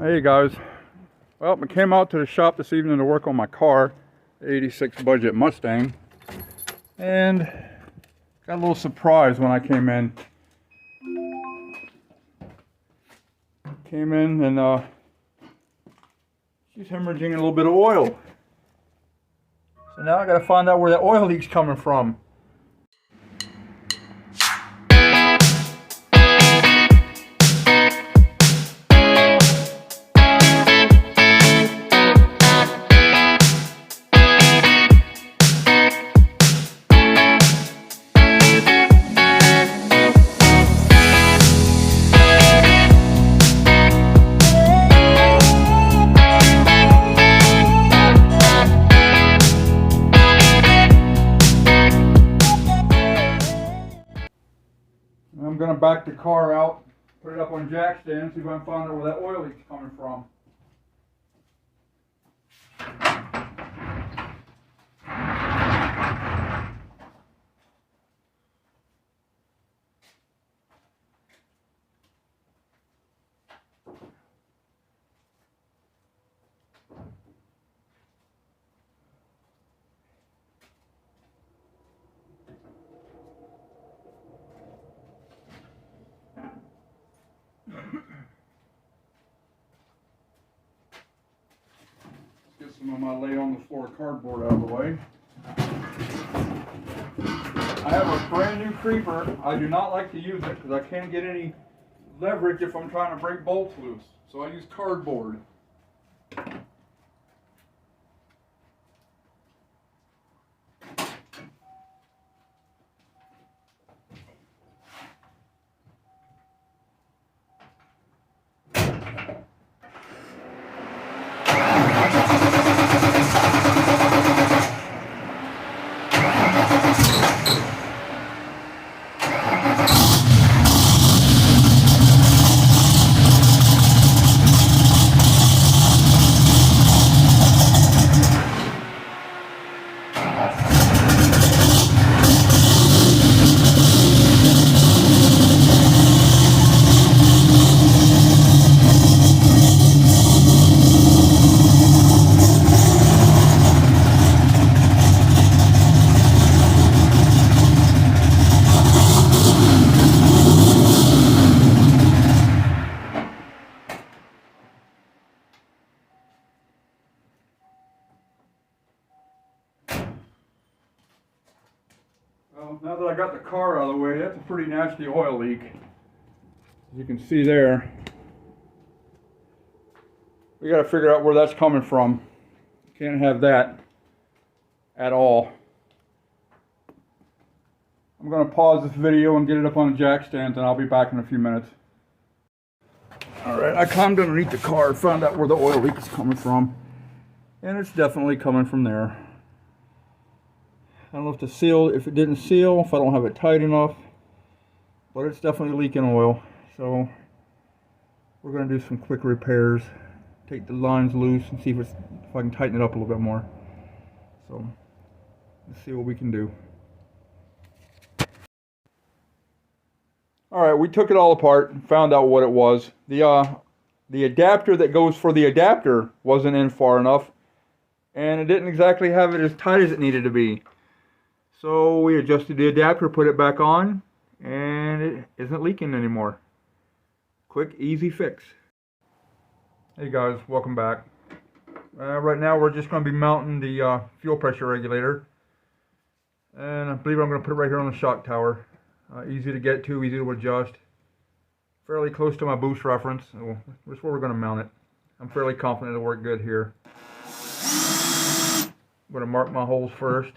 Hey guys, well, I came out to the shop this evening to work on my car, the 86 budget Mustang, and got a little surprise when I came in. And she's hemorrhaging a little bit of oil. So now I gotta find out where that oil leak's coming from. I'm going to back the car out, put it up on jack stand, see if I can find out where that oil leak's coming from. Get some of my lay on the floor cardboard out of the way. I have a brand new creeper. I do not like to use it because I can't get any leverage if I'm trying to break bolts loose. So I use cardboard. Well, now that I got the car out of the way, that's a pretty nasty oil leak. As you can see there. We got to figure out where that's coming from. Can't have that at all. I'm going to pause this video and get it up on the jack stands, and I'll be back in a few minutes. Alright, I climbed underneath the car, found out where the oil leak is coming from. And it's definitely coming from there. I don't know if it didn't seal, if I don't have it tight enough, but it's definitely leaking oil. So we're going to do some quick repairs, take the lines loose and see if I can tighten it up a little bit more. So let's see what we can do. Alright, we took it all apart and found out what it was. The adapter that goes for the adapter wasn't in far enough, and it didn't exactly have it as tight as it needed to be. So we adjusted the adapter, put it back on, and it isn't leaking anymore. Quick, easy fix. Hey guys, welcome back. Right now we're just going to be mounting the fuel pressure regulator. And I believe I'm going to put it right here on the shock tower. Easy to get to, easy to adjust. Fairly close to my boost reference. So that's where we're going to mount it. I'm fairly confident it'll work good here. I'm going to mark my holes first.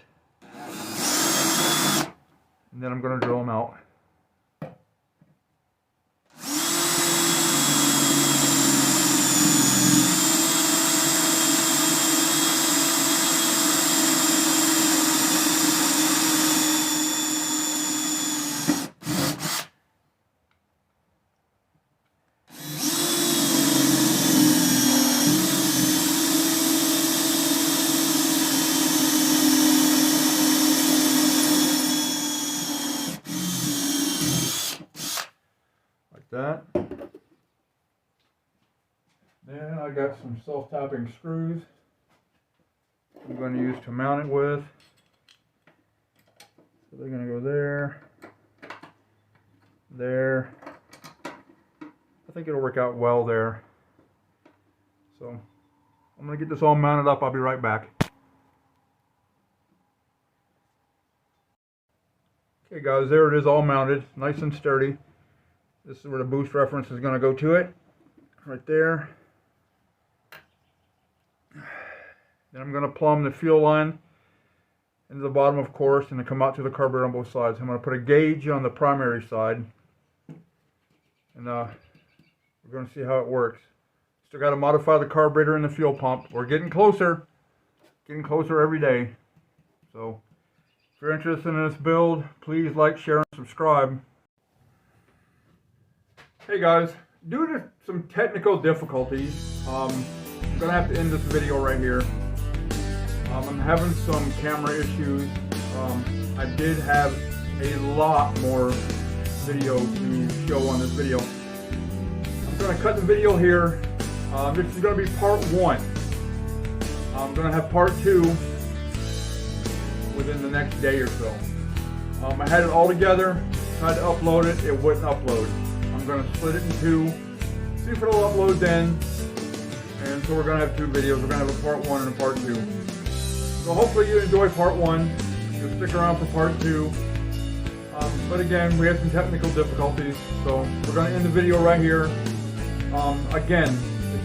And then I'm going to drill them out. Then I got some self-tapping screws I'm going to use to mount it with. So they're going to go there, there. I think it'll work out well there. So I'm going to get this all mounted up. I'll be right back. Okay guys, there it is, all mounted, nice and sturdy. This is where the boost reference is going to go to it, right there. Then I'm going to plumb the fuel line into the bottom, of course, and then come out to the carburetor on both sides. I'm going to put a gauge on the primary side, and we're going to see how it works. Still got to modify the carburetor and the fuel pump. We're getting closer every day. So if you're interested in this build, please like, share, and subscribe. Hey guys, due to some technical difficulties, I'm going to have to end this video right here. I'm having some camera issues. I did have a lot more video to show on this video. I'm going to cut the video here. This is going to be part 1. I'm going to have part 2 within the next day or so. I had it all together, tried to upload it, it wouldn't upload. I'm going to split it in 2, see if it'll upload then. And so we're going to have 2 videos. We're going to have a part 1 and a part 2. So hopefully you enjoy part 1. You'll stick around for part 2. But again, we had some technical difficulties, so we're going to end the video right here. Again,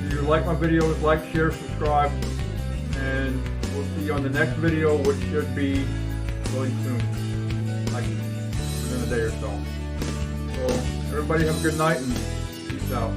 if you like my videos, like, share, subscribe, and we'll see you on the next video, which should be really soon, like within a day or so. So everybody have a good night and peace out.